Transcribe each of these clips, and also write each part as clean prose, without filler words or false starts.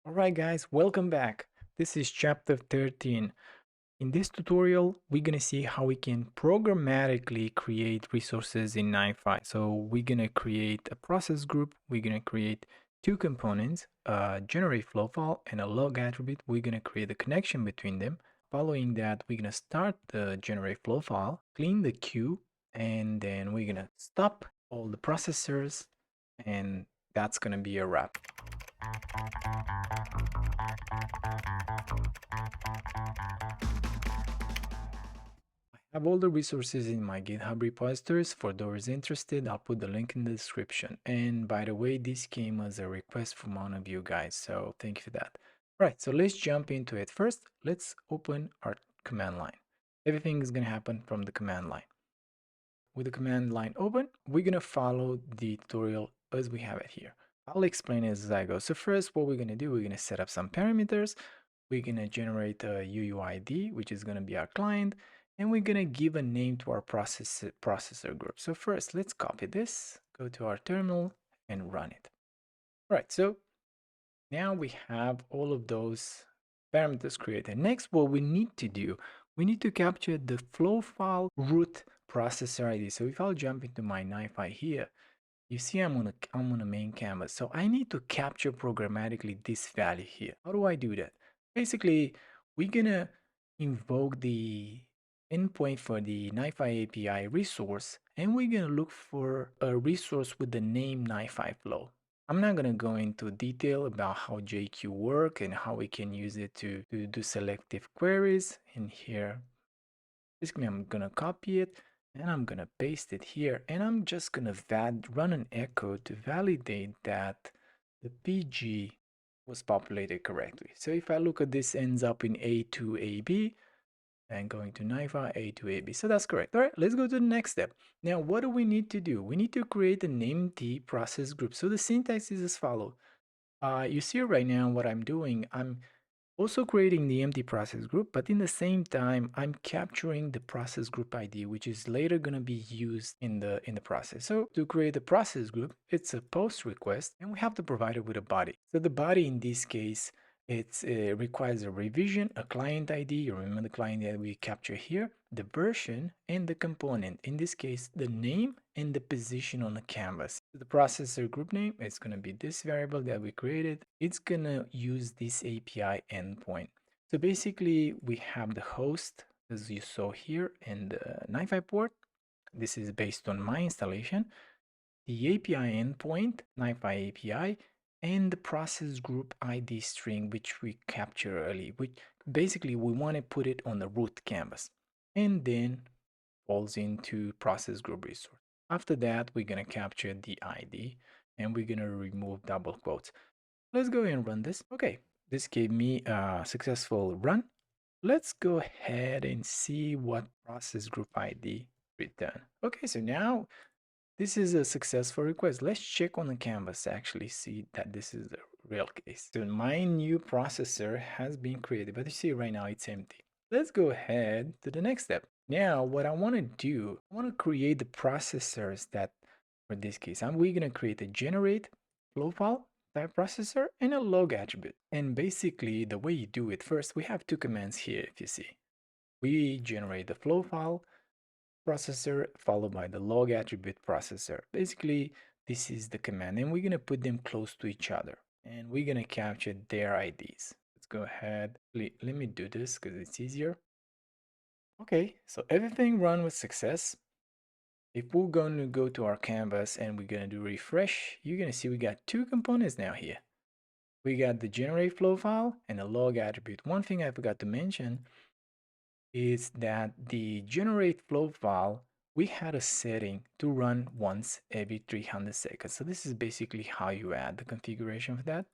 Alright guys, welcome back. This is chapter 13. In this tutorial, we're gonna see how we can programmatically create resources in NiFi. So we're gonna create a process group. We're gonna create two components, a generate flow file and a log attribute. We're gonna create a connection between them. Following that, we're gonna start the generate flow file, clean the queue, and then we're gonna stop all the processors, and that's gonna be a wrap. I have all the resources in my GitHub repositories. For those interested, I'll put the link in the description. And by the way, this came as a request from one of you guys, so thank you for that. Right, so let's jump into it. First, let's open our command line. Everything is going to happen from the command line. With the command line open, we're going to follow the tutorial as we have it here. I'll explain it as I go. So first, what we're going to do, we're going to set up some parameters. We're going to generate a UUID, which is going to be our client, and we're going to give a name to our processor group. So first, let's copy this, go to our terminal, and run it. All right, so now we have all of those parameters created. Next, what we need to do, we need to capture the flow file root processor ID. So if I'll jump into my NiFi here, you see I'm on a main canvas. So I need to capture programmatically this value here. How do I do that? Basically, we're gonna invoke the endpoint for the NiFi API resource, and we're gonna look for a resource with the name NiFi Flow. I'm not gonna go into detail about how JQ work and how we can use it to do selective queries in here. Basically, I'm gonna copy it and I'm gonna paste it here, and I'm just gonna run an echo to validate that the PG was populated correctly. So if I look at this, ends up in A2AB and going to NiFi A2AB. So that's correct. All right, let's go to the next step. Now, what do we need to do? We need to create an empty process group. So the syntax is as follows. You see right now what I'm doing. I'm also creating the empty process group, but in the same time, I'm capturing the process group ID, which is later going to be used in the process. So to create a process group, it's a post request, and we have to provide it with a body. So the body in this case, it requires a revision, a client ID. You remember the client that we capture here, the version, and the component. In this case, the name and the position on the canvas. The processor group name is going to be this variable that we created. It's going to use this API endpoint. So basically, we have the host, as you saw here, in the NiFi port. This is based on my installation. The API endpoint, NiFi API, and the process group ID string, which we captured early, which basically we want to put it on the root canvas, and then falls into process group resource. After that, we're going to capture the ID, and we're going to remove double quotes. Let's go and run this. Okay, this gave me a successful run. Let's go ahead and see what process group ID return. Okay, so now this is a successful request. Let's check on the canvas to actually see that this is the real case. So my new processor has been created, but you see right now it's empty. Let's go ahead to the next step. Now, what I want to do, I want to create the processors that, for this case, we're going to create a generate flow file type processor and a log attribute. And basically, the way you do it, first, we have two commands here, if you see. We generate the flow file processor followed by the log attribute processor. Basically, this is the command, and we're going to put them close to each other, and we're going to capture their IDs. Let's go ahead. Let me do this because it's easier. Okay, so everything run with success. If we're going to go to our canvas and we're going to do refresh, you're going to see we got two components now here. We got the generate flow file and a log attribute. One thing I forgot to mention is that the generate flow file, we had a setting to run once every 300 seconds. So this is basically how you add the configuration for that.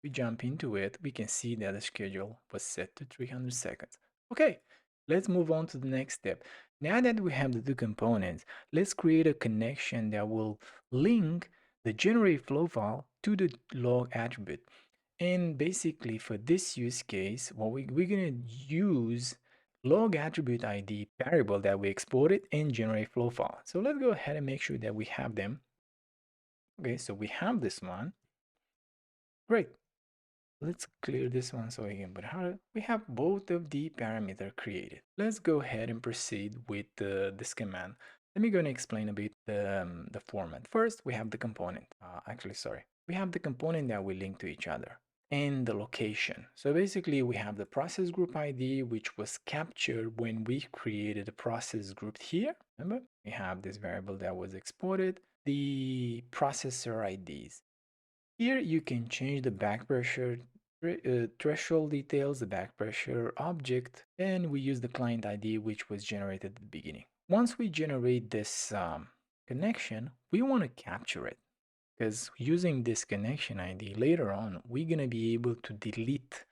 We jump into it, we can see that the schedule was set to 300 seconds. Okay, let's move on to the next step. Now that we have the two components, let's create a connection that will link the generate flow file to the log attribute. And basically for this use case, what we're going to use log attribute ID variable that we exported and generate flow file. So let's go ahead and make sure that we have them. Okay, so we have this one. Great. Let's clear this one so we can put how we have both of the parameter created. Let's go ahead and proceed with this command. Let me go and explain a bit the format. First, we have the component. We have the component that we link to each other and the location. So basically, we have the process group ID, which was captured when we created a process group here. Remember, we have this variable that was exported, the processor IDs. Here you can change the back pressure threshold details, the back pressure object, and we use the client ID which was generated at the beginning. Once we generate this connection, we want to capture it because using this connection ID later on, we're going to be able to delete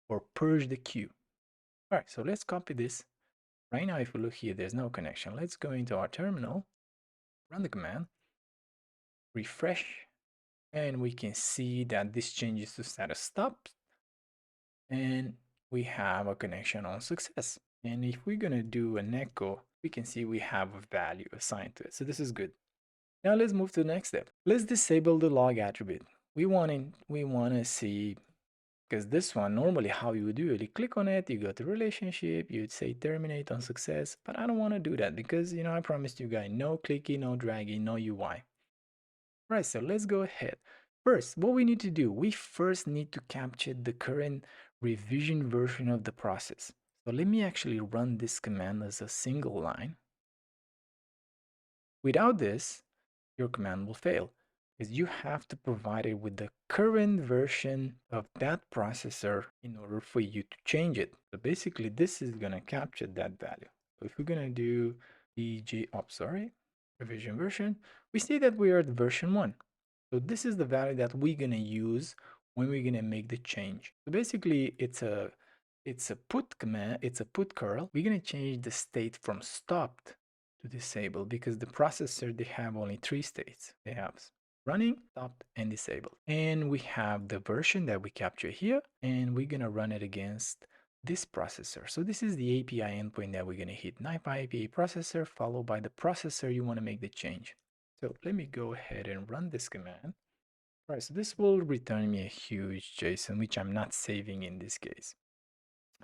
or purge the queue. All right, so let's copy this. Right now, if we look here, there's no connection. Let's go into our terminal, run the command, refresh, and we can see that this changes to status stop, and we have a connection on success. And if we're gonna do an echo, we can see we have a value assigned to it. So this is good. Now let's move to the next step. Let's disable the log attribute. We wanna see, because this one, normally how you would do it, you click on it, you go to relationship, you'd say terminate on success, but I don't wanna do that because, I promised you guys, no clicking, no dragging, no UI. Right, so let's go ahead. First, what we need to do, we first need to capture the current revision version of the process. So let me actually run this command as a single line. Without this, your command will fail because you have to provide it with the current version of that processor in order for you to change it. So basically, this is going to capture that value. So if we're going to do revision version, we see that we are at version 1. So this is the value that we're gonna use when we're gonna make the change. So basically it's a put command, it's a put curl. We're gonna change the state from stopped to disabled because the processor, they have only 3 states. They have running, stopped, and disabled. And we have the version that we capture here, and we're gonna run it against this processor. So this is the API endpoint that we're gonna hit. NiFi API processor followed by the processor you wanna make the change. So let me go ahead and run this command. All right, so this will return me a huge JSON, which I'm not saving in this case.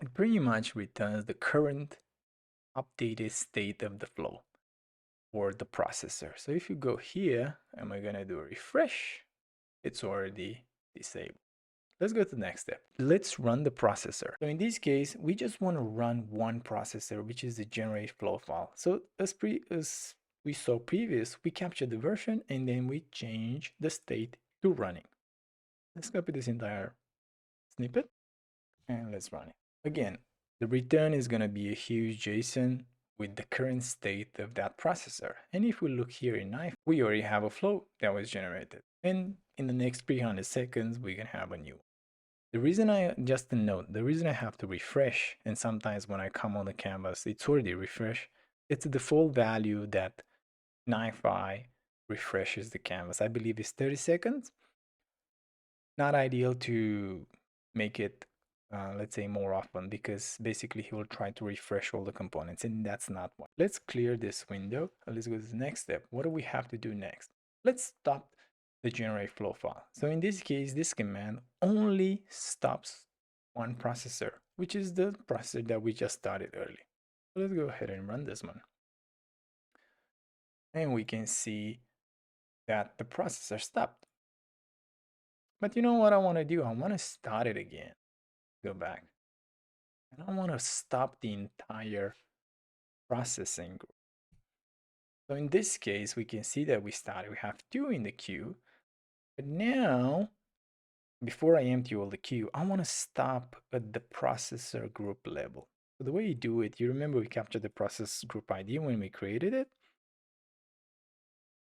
It pretty much returns the current updated state of the flow for the processor. So if you go here and we're gonna do a refresh, it's already disabled. Let's go to the next step. Let's run the processor. So in this case, we just want to run one processor, which is the generate flow file. So as we saw previous, we captured the version and then we change the state to running. Let's copy this entire snippet and let's run it. Again, the return is going to be a huge JSON with the current state of that processor. And if we look here in NiFi, we already have a flow that was generated. And in the next 300 seconds, we can have a new one. The reason just a note, the reason I have to refresh, and sometimes when I come on the canvas, it's already refreshed, it's the default value that NiFi refreshes the canvas. I believe it's 30 seconds. Not ideal to make it, let's say, more often because basically he will try to refresh all the components and that's not what. Let's clear this window. Let's go to the next step. What do we have to do next? Let's stop the generate flow file. So in this case, this command only stops one processor, which is the processor that we just started early. So let's go ahead and run this one. And we can see that the processor stopped. But you know what I want to do? I want to start it again. Go back. And I want to stop the entire processing group. So in this case, we can see that we have 2 in the queue. But now, before I empty all the queue, I want to stop at the processor group level. So the way you do it, you remember we captured the process group ID when we created it.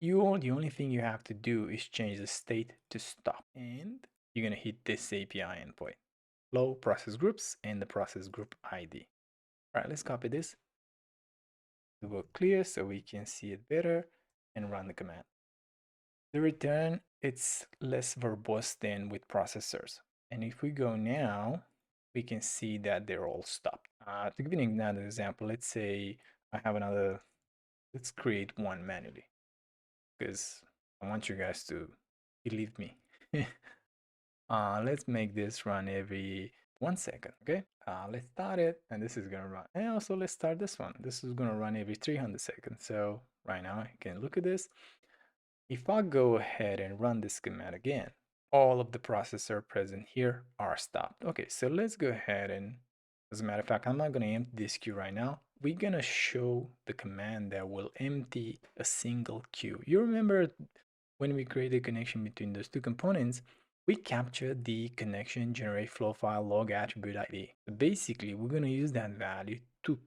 The only thing you have to do is change the state to stop. And you're going to hit this API endpoint. Flow process groups and the process group ID. All right, let's copy this. To go clear so we can see it better and run the command. The return, it's less verbose than with processors. And if we go now, we can see that they're all stopped. To give you another example, let's say I have another, let's create one manually because I want you guys to believe me. Let's make this run every 1 second, okay? Let's start it, and this is gonna run. And also let's start this one. This is gonna run every 300 seconds. So right now you can look at this. If I go ahead and run this command again, all of the processor present here are stopped. Okay, so let's go ahead and, as a matter of fact, I'm not gonna empty this queue right now. We're gonna show the command that will empty a single queue. You remember when we create a connection between those two components, we capture the connection generate flow file log attribute ID. So basically, we're going to use that value to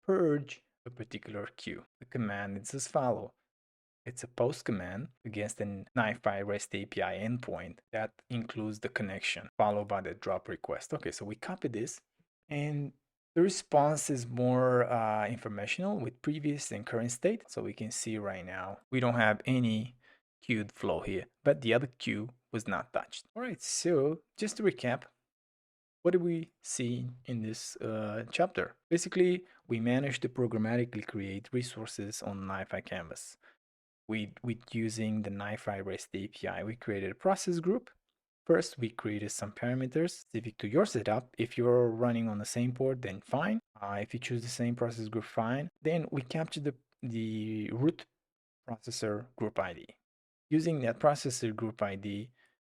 purge a particular queue. The command is as follows. It's a post command against an NiFi Rest API endpoint that includes the connection followed by the drop request. Okay, so we copy this, and the response is more informational with previous and current state. So we can see right now we don't have any queued flow here, but the other queue was not touched. All right, so just to recap, what do we see in this chapter? Basically, we managed to programmatically create resources on NiFi canvas. With using the NiFi REST API, we created a process group. First, we created some parameters specific to your setup. If you're running on the same port, then fine. If you choose the same process group, fine. Then we captured the root processor group ID. Using that processor group ID,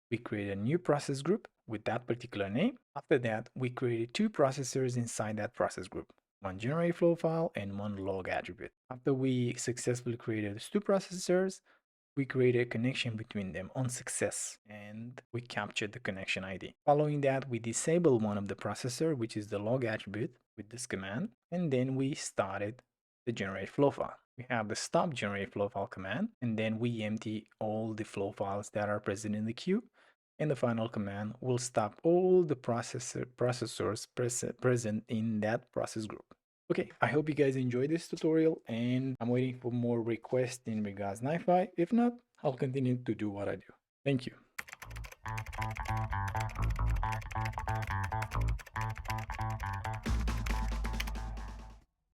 we created a new process group with that particular name. After that, we created two processors inside that process group, one generate flow file and one log attribute. After we successfully created these two processors, we created a connection between them on success and we captured the connection ID. Following that, we disabled one of the processor, which is the log attribute with this command, and then we started the generate flow file. We have the stop generate flow file command, and then we empty all the flow files that are present in the queue. And the final command will stop all the processors present in that process group. Okay, I hope you guys enjoyed this tutorial, and I'm waiting for more requests in regards NiFi. If not, I'll continue to do what I do. Thank you.